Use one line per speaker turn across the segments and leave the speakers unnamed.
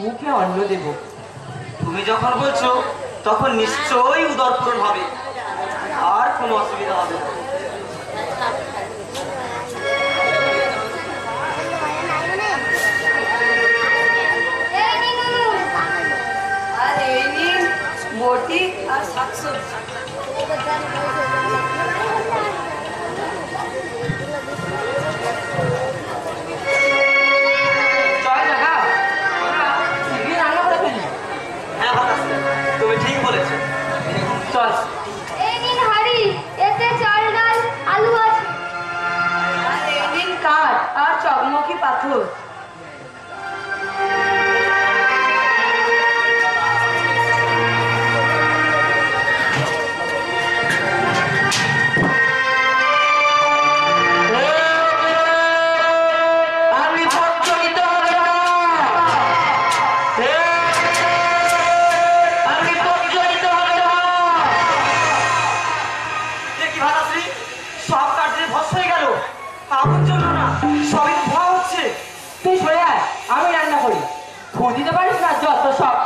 মুখে অন্ন দেব।
তুমি যখন বলছো তখন নিশ্চয়ই উদর পূরণ হবে, আর কোনো অসুবিধা হবে না।
আর এই নিন বটি আর শাকসবজি।
তুমি ঠিক বলেছো, চল।
এই নিন হাড়ি, এতে চাল ডাল আলু আছে।
আর এই নিন কাঠ আর চকমকি পাথর।
সব কাঠে ভস্ম হয়ে গেল, আগুন জ্বলল না, সবই ধোঁয়া হচ্ছে।
তুই সরে আয়, আমি রান্না করি। ফোন দিতে পারিস না যত সব।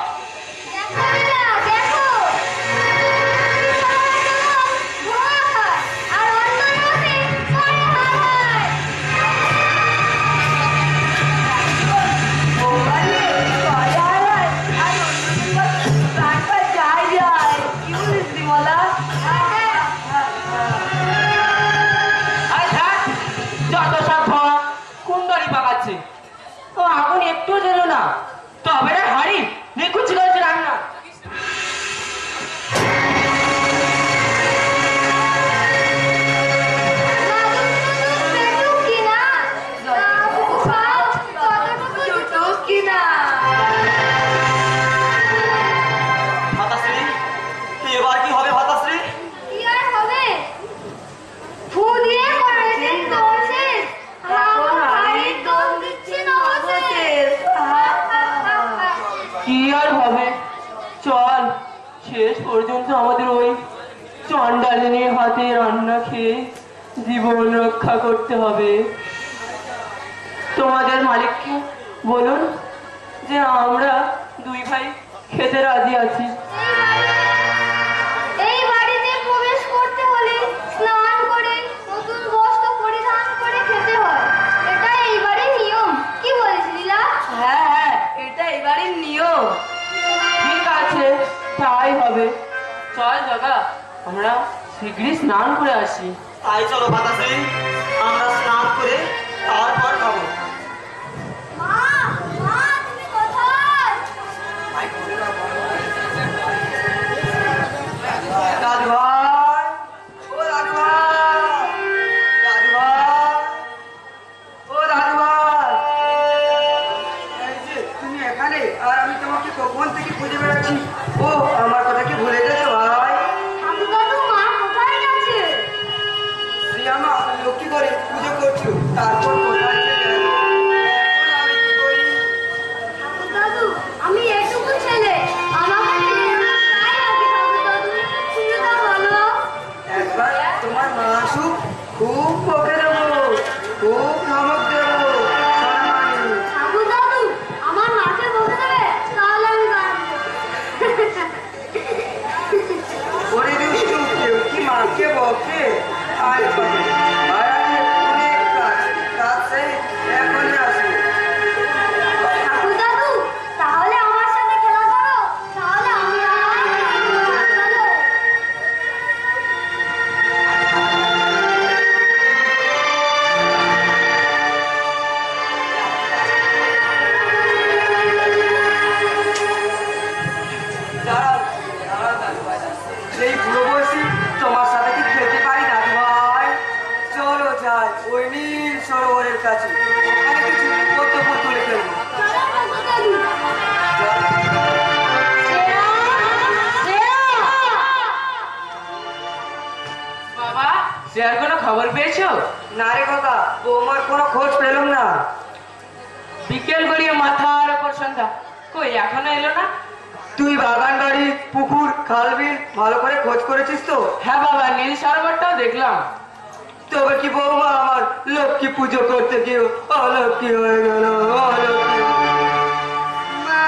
আগুন একটু জ্বলল না, তবে রে হাড়ি নিখুঁত করেছে রান্না।
এবার কি হবে ভাতাশ্রী?
কি আর হবে? ফুলিয়ে করেছেন দোষের, হাড়ির দোষ দিচ্ছেন অবশেষ।
কি আর হবে, চল শেষ পর্যন্ত আমাদের ওই চন্ডালিনীর হাতে রান্না খেয়ে জীবন রক্ষা করতে হবে। তোমাদের মালিককে বলুন যে আমরা দুই ভাই খেতে রাজি আছি।
এই বাড়িতে প্রবেশ করতে হলে স্নান করে নতুন বস্ত্র পরিধান করে খেতে হয়, এটা এই বাড়ির নিয়ম। কি বলিস লীলা?
হ্যাঁ হ্যাঁ, এটা এই বাড়ির নিয়ম।
ঠিক আছে, তাই হবে। চল জগা, আমরা শীঘ্রই স্নান করে আসি।
তাই চলো ভাতাশ্রী, আমরা স্নান করে তারপর খাবো।
মা, মা তুমি কোথায়?
দাদু ভাই, ও দাদু ভাই, দাদু ভাই, ও দাদু ভাই। এই যে তুমি এখানে, আর আমি তোমাকে কখন থেকে খুঁজে বেড়াচ্ছি। ও আমার কথা কি ভুলে গেছো ভাই?
ঠাকুর দাদু, মা কোথায় গেছে?
শ্রীয়ামা লক্ষ্মী করে পুজো করছো, তারপর কোথায় যে গেল? এখন আমি কি করি?
ঠাকুর দাদু, আমি এটুকু ছেলে, আমাকে ছেড়ে তাই আগে ঠাকুর দাদু, তুমি তো বলো।
একবার তোমার মা আসুক, খুব বকে দেবো, খুব ধমক দেবো। সোনামানি।
ঠাকুর দাদু, আমার মাকে বকে দেবে, তাহলে আমি কাঁদবো।
ওরে দুষ্টু, কেউ কি মাকে বকে? আর বকে। বাড়াতে অনেক কাজ, কাজ সেই এখনই আসবে।
ঠাকুর দাদু, তাহলে আমার সাথে খেলা করো, তাহলে আমি চলো।
দাঁড়াও, দাঁড়াও দাদু ভাই। সেই বুড়ো বয়সী তোমার সাথে কি খেলতে পারি দাদু ভাই? চলো যাই ওই নীল সরোবরের কাছে, ওখানে কিছু পদ্ম তুলে ফেলবো।
চলো ঠাকুর দাদু।
বাবা, সে আর কোনো খবর পেয়েছো?
না রে বাবা, বৌমার কোনো খোঁজ পেলাম না।
বিকেল গড়িয়ে মাথার ওপর সন্ধ্যা, কই এখনো এলো না?
তুই বাগান বাড়ি, পুকুর, খাল বিল ভালো করে খোঁজ করেছিস তো?
হ্যাঁ বাবা, নীল সরোবরটাও দেখলাম।
তবে কি বৌমা আমার লক্ষ্মী পুজো করতে গিয়ে অলক্ষ্মী হয়ে গেল, অলক্ষ্মী।
মা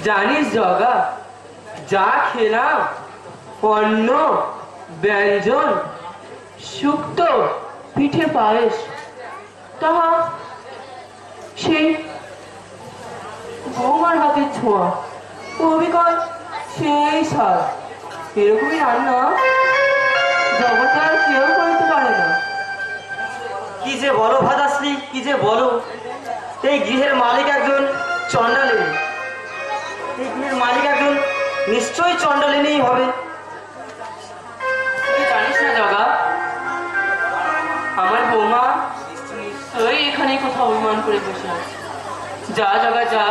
জানিস জগা, যা খেলাম অন্ন ব্যঞ্জন শুক্তো পিঠে পায়েস, তাহা সেই বৌমার হাতের ছোঁয়া অবিকল সেই স্বাদ। এরকমই রান্না জগতে আর কেউ করতে পারে না।
কি যে বলো ভাদাশ্রী, কি যে বলো। এই গৃহের মালিক একজন চণ্ডালিনী, এই গৃহের মালিক একজন নিশ্চয়ই চণ্ডালিনীই হবে।
তুই জানিস না জগা, আমার বৌমা নিশ্চয়ই এখানেই কোথাও অভিমান করে বসে আছে। যা জগা যা,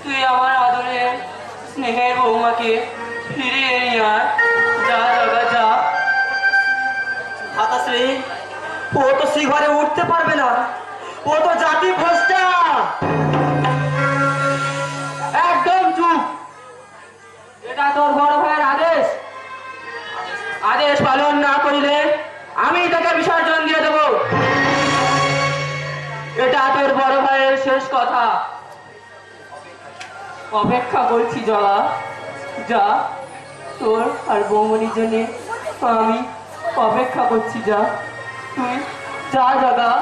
তুই আমার আদরের স্নেহের বৌমাকে ফিরিয়ে নিয়ে আয়। যা জগা যা।
ভাতাশ্রী, ও তো সেই ঘরে উঠতে পারবে না, ও তো জাতি ভ্রষ্টা।
একদম চুপ। এটা তোর বড় ভাইয়ের আদেশ, আদেশ পালন না করিলে আমি তাকে বিসর্জন দিয়ে দেব। এটা তোর বড় ভাইয়ের শেষ কথা। অপেক্ষা করছি জগা, যা তোর আর বৌমনির জন্য আমি অপেক্ষা করছি। যা তুই যা জগা।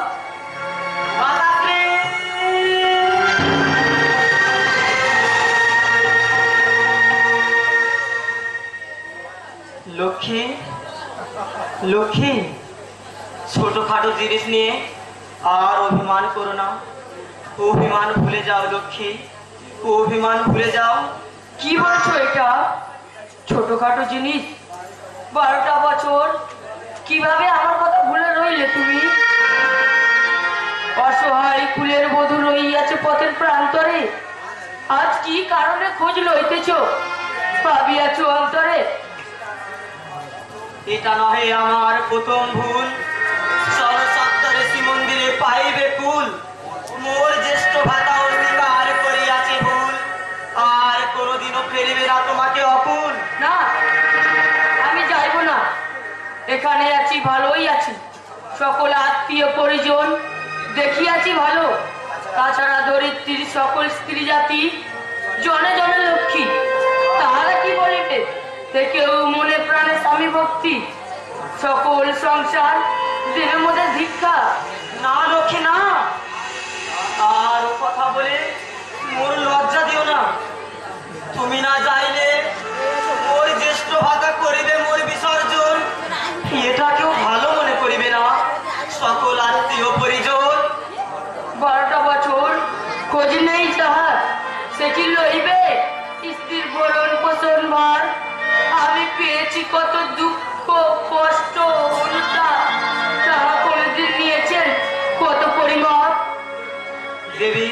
ভাতাশ্রী, লক্ষ্মী, লক্ষ্মী, ছোটখাটো জিনিস নিয়ে আর অভিমান করো না। অভিমান ভুলে যাও লক্ষ্মী, অভিমান ভুলে যাও।
কি বলছো এটা? ছোটখাটো জিনিস? 12টা বছর কিভাবে আমার কথা ভুলে রইলে তুমি? অসহায় কুলের বধূ রইয়াছে পথের প্রান্তরে, আজ কি কারণে খোঁজ লইতেছ? ভাবিয়াছ অন্তরে?
এটা নহে আমার প্রথম ভুল। সরস্বত্তরে শ্রীমন্দিরে পাইবে কুল, মোর জ্যেষ্ঠ ভাতা অঙ্গীকার করিয়াছে ভুল, আর কোনোদিনও ফেলিবে না তোমাকে অকুল।
না, আমি যাইব না। এখানে আছি, ভালোই আছি। সকল আত্মীয় পরিজন দেখিয়াছি ভালো। তাছাড়া দরিদ্রীর সকল স্ত্রী জাতি জনে জনে লক্ষ্মী, তাহারা কি বলিবে? কেউ মনে প্রাণে স্বামী ভক্তি, সকল সংসার দেহের মধ্যে ভিক্ষা।
না লক্ষ্মী না, আর ও কথা বলে মোর লজ্জা দিও না। তুমি না যাইলে ওর জ্যেষ্ঠ ভাতা করিবে মোর বিসর্জন, এটা কেউ ভালো মনে করিবে না। সকল আত্মীয় পরিজন
12টা বছর খোঁজ নেই তাহার, সে কি লইবে স্ত্রীর ভরণ পোষণ ভার? আমি পেয়েছি কত দুঃখ কষ্ট উল্টা, তাহা কোনদিন নিয়েছেন কত পরিমাণ?
দেবী,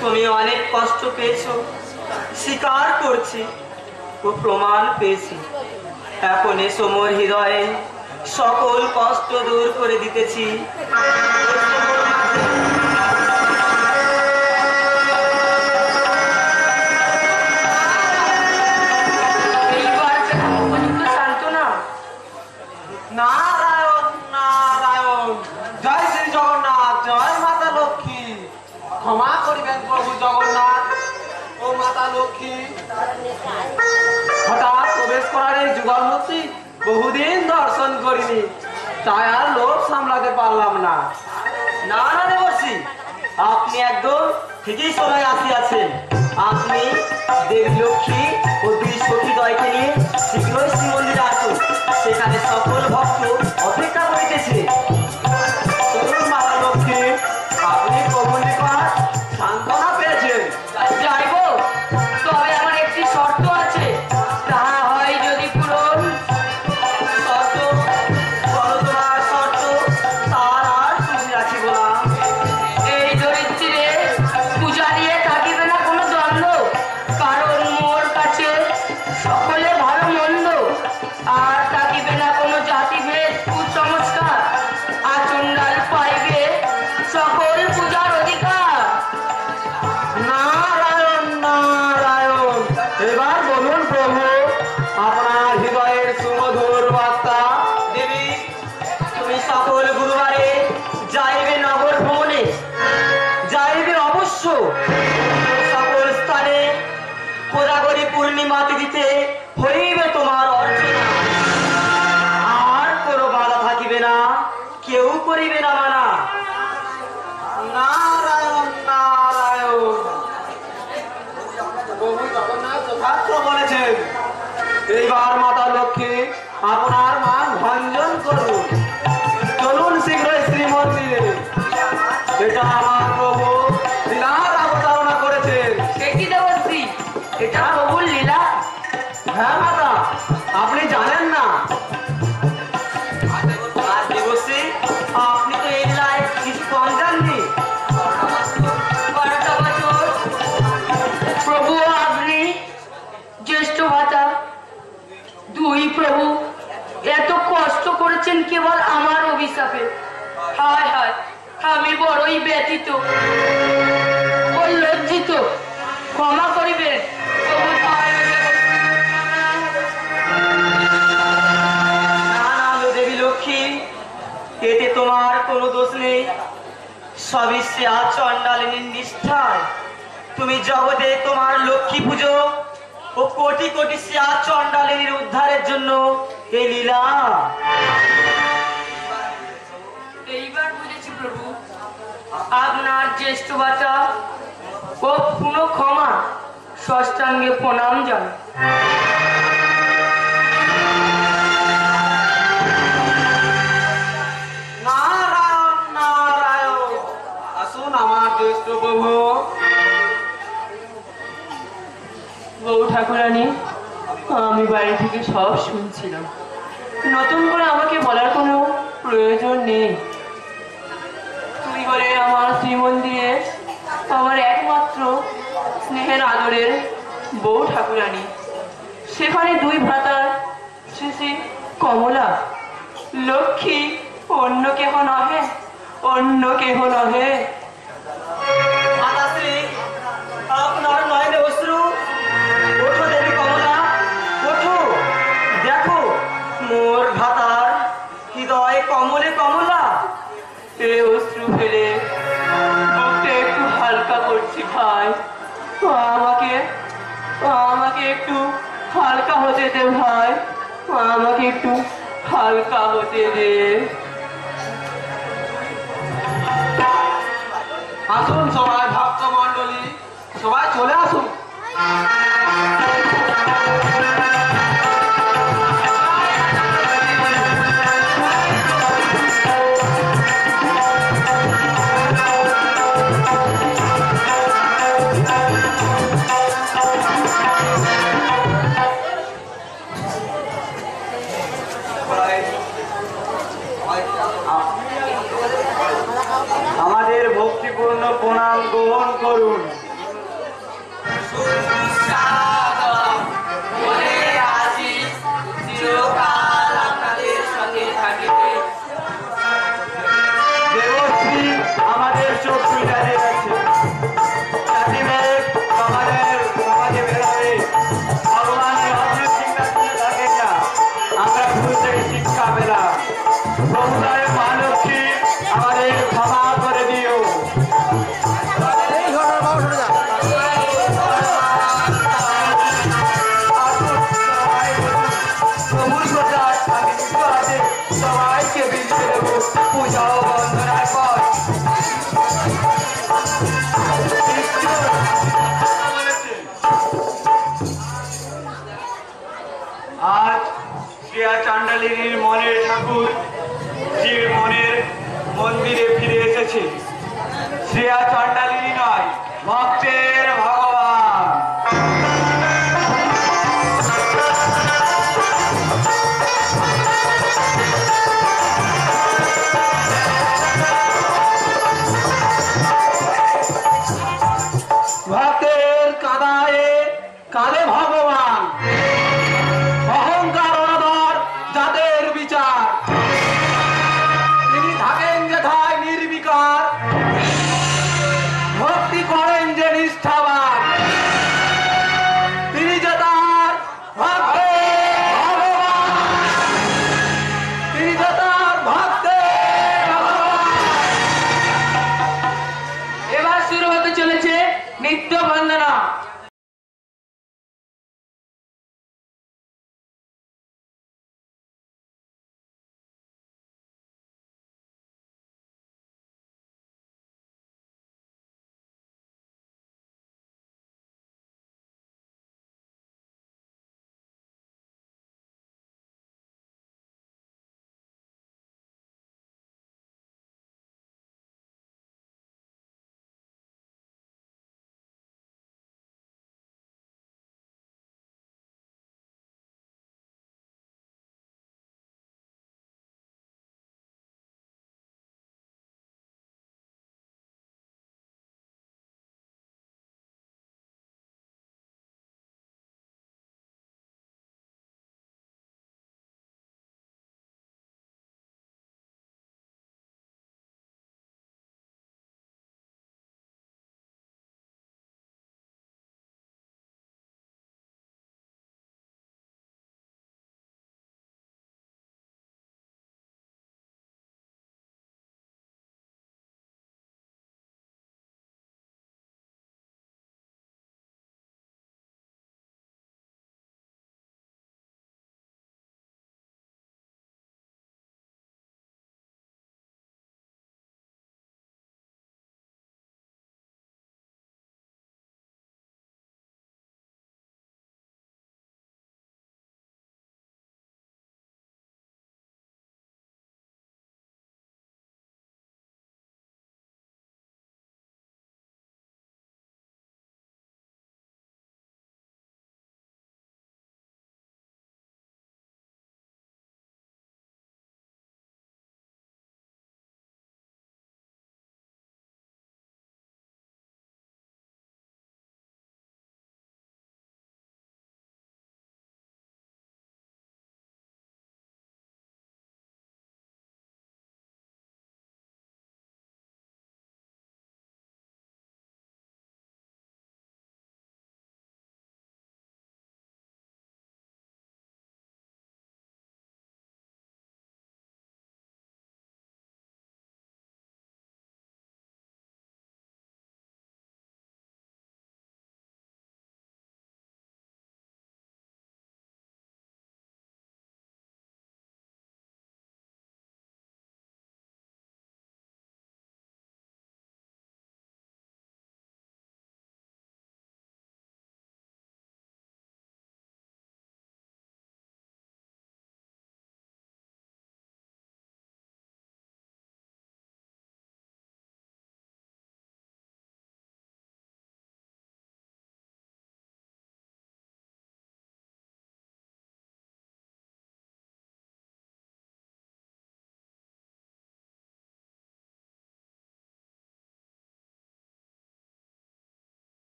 তুমি অনেক কষ্ট পেয়েছো, স্বীকার করছি, ও প্রমাণ পেয়েছি। এখন এসো মোর হৃদয়ে, সকল কষ্ট দূর করে দিতেছি।
এইবার কেমন উপযুক্ত সান্ত্বনা?
নারায়ণ নারায়ণ, জয় শ্রী জগন্নাথ, জয় মাতা লক্ষ্মী। ক্ষমা করিবেন প্রভু জগন্নাথ ও মাতা লক্ষ্মী। হঠাৎ প্রবেশ করার এই যুগলমূর্তি বহুদিন দর্শন করিনি, তাই আর লোভ সামলাতে পারলাম না।
না না দেবর্ষি, আপনি একদম ঠিকই সময় আসিয়াছেন। আপনি দেবী লক্ষ্মী ও দুই সখীদ্বয়কে নিয়ে শীঘ্রই শ্রীমন্দিরে আসুন, সেখানে সকল ভক্ত অপেক্ষা করিতেছে।
চলুন মাতা লক্ষ্মী, আপনি প্রভু নিকট সান্ত্বনা পেয়েছেন।
যাইব, তবে আমার একটি শর্ত আছে, তাহা হয় যদি পূরণ।
শর্ত বলো, তোমার শর্ত, তার আর খুশি রাখিব না।
এই দরিদ্রে পূজা নিয়ে থাকিবে না কোনো দ্বন্দ্ব, কারণ মোর কাছে সকলে ভালো মন্দ,
মাটি দিতে হইবে তোমার অর্চনা। আর কোনো বাধা থাকিবে না, কেউ করিবে না মানা।
নারায়ণ নারায়ণ। প্রভু জগন্নাথ যথার্থ বলেছেন। এইবার মাতা লক্ষ্মী আপনার মান ভঞ্জন করুন। চলুন শীঘ্রই শ্রীমন্দিরে। এটা আমার প্রভু লীলার অবতারণা করেছেন।
সে কি দেবশ্রী, এটা প্রভুর লীলা?
হ্যাঁ মাতা, আপনি জানেন না?
আর দেবশ্রী, আপনি তো এই লাই কিছু কম জাননি।
12টা বছর প্রভু আপনি জ্যেষ্ঠ ভাতা, দুই প্রভু এত কষ্ট করেছেন কেবল আমার অভিশাপে। হায় হায়, আমি বড়ই ব্যথিত ও লজ্জিত, ক্ষমা করিবেন প্রভু।
না না দেবী লক্ষ্মী, এতে তোমার কোনো দোষ নেই। সবই সে চণ্ডালিনীর নিষ্ঠায়। তুমি জগতে তোমার লক্ষ্মী পুজো ও কোটি কোটি সে চণ্ডালিনীর উদ্ধারের জন্য এই লীলা।
এইবার বুঝেছি প্রভু, আপনার জ্যেষ্ঠ ভাতা ও পুনঃ ক্ষমা ষষ্ঠাঙ্গে প্রণাম জানাই।
নারায়ণ নারায়ণ। আসুন আমার জ্যেষ্ঠ প্রভু।
বউ ঠাকুরানী, আমি বাড়ি থেকে সব শুনছিলাম। নতুন করে আমাকে বলার কোনো প্রয়োজন নেই। তুমি বলে আমার শ্রীমন্দিরে আমার একমাত্র স্নেহের আদরের বউ ঠাকুরানী। সেখানে দুই ভ্রাতার শ্রী শ্রী কমলা লক্ষ্মী, অন্য কেহ নহে, অন্য কেহ নহে।
মাতাশ্রী, আপনার নয়নে অশ্রু। ওঠো দেবী কমলা, ওঠো। দেখো মোর ভাতার হৃদয় কমলে কমলা।
এ অশ্রু ফেলে বুকটা একটু হালকা করছি ভাই। আমাকে আমাকে একটু হালকা হতে দে ভাই, আমাকে একটু হালকা হতে দে।
আসুন সবাই ভক্ত মণ্ডলী, সবাই চলে আসুন। আমাদের ভক্তিপূর্ণ প্রণাম গ্রহণ করুন। দেবশ্রী আমাদের চোখ মিলাতে গেছে। জাতিভেদ সমাজে বেরোবে। ভগবানের অদ্ভুত চিন্তা করে থাকেন না। আমরা ভুল থেকে শিক্ষা পেলাম। প্রভুতায় মা লক্ষ্মী আমাদের ক্ষমা করে দিও। প্রভুর প্রচার আমি বিশ্বরাতে সবাইকে বিনতে দেব। পূজা ও বন্দনার পর আজ শ্রেয়া চাণ্ডালিনীর মনের ঠাকুর যে মনের মন্দিরে ফিরে এসেছে। শ্রেয়া চাণ্ডালিনী নয়, ভক্তের ভগবান। ভক্তের কাঁদায় কাঁদে ভগবান। অহংকার অনাদর যাদের বিচার, তিনি থাকেন যেথায় নির্বিকার, ভক্তি করেন যে নিষ্ঠাবান।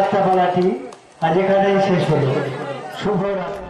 যাত্রাপালাটি আজ এখানেই শেষ হলো। শুভরাত্রি।